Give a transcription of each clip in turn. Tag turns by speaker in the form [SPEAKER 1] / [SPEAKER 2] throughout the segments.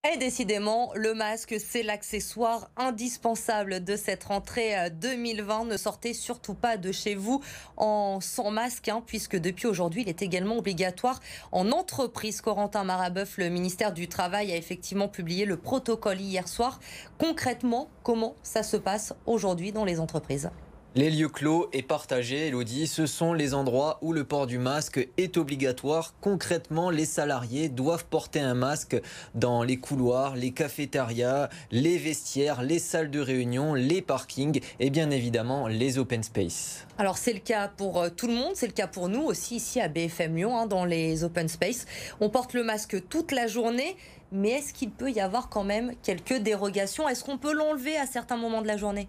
[SPEAKER 1] Et décidément, le masque, c'est l'accessoire indispensable de cette rentrée 2020. Ne sortez surtout pas de chez vous sans masque, puisque depuis aujourd'hui, il est également obligatoire en entreprise. Corentin Marabeuf, le ministère du Travail, a effectivement publié le protocole hier soir. Concrètement, comment ça se passe aujourd'hui dans les entreprises ?
[SPEAKER 2] Les lieux clos et partagés, Elodie, ce sont les endroits où le port du masque est obligatoire. Concrètement, les salariés doivent porter un masque dans les couloirs, les cafétérias, les vestiaires, les salles de réunion, les parkings et bien évidemment les open space.
[SPEAKER 1] Alors c'est le cas pour tout le monde, c'est le cas pour nous aussi ici à BFM Lyon, dans les open space. On porte le masque toute la journée, mais est-ce qu'il peut y avoir quand même quelques dérogations ? Est-ce qu'on peut l'enlever à certains moments de la journée ?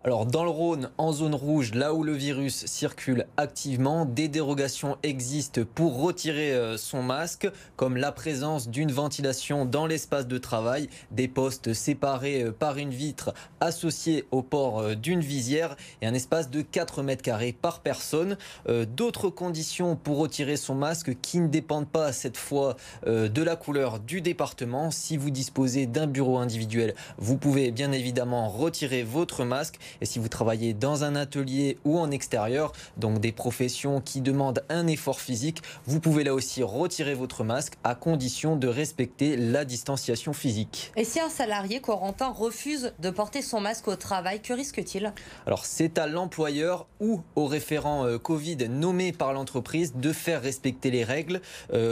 [SPEAKER 2] Alors dans le Rhône, en zone rouge, là où le virus circule activement, des dérogations existent pour retirer son masque, comme la présence d'une ventilation dans l'espace de travail, des postes séparés par une vitre associée au port d'une visière et un espace de 4 mètres carrés par personne. D'autres conditions pour retirer son masque qui ne dépendent pas cette fois de la couleur du département. Si vous disposez d'un bureau individuel, vous pouvez bien évidemment retirer votre masque. Et si vous travaillez dans un atelier ou en extérieur, donc des professions qui demandent un effort physique, vous pouvez là aussi retirer votre masque à condition de respecter la distanciation physique.
[SPEAKER 1] Et si un salarié, Corentin, refuse de porter son masque au travail, que risque-t-il ?
[SPEAKER 2] Alors c'est à l'employeur ou au référent Covid nommé par l'entreprise de faire respecter les règles.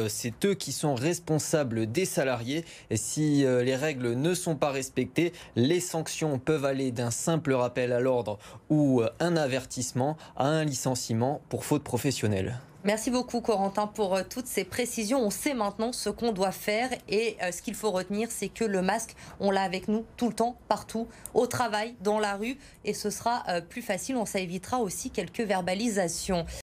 [SPEAKER 2] C'est eux qui sont responsables des salariés. Et si les règles ne sont pas respectées, les sanctions peuvent aller d'un simple rappel à l'ordre ou un avertissement à un licenciement pour faute professionnelle.
[SPEAKER 1] Merci beaucoup Corentin pour toutes ces précisions. On sait maintenant ce qu'on doit faire et ce qu'il faut retenir, c'est que le masque, on l'a avec nous tout le temps, partout, au travail, dans la rue et ce sera plus facile. Ça évitera aussi quelques verbalisations.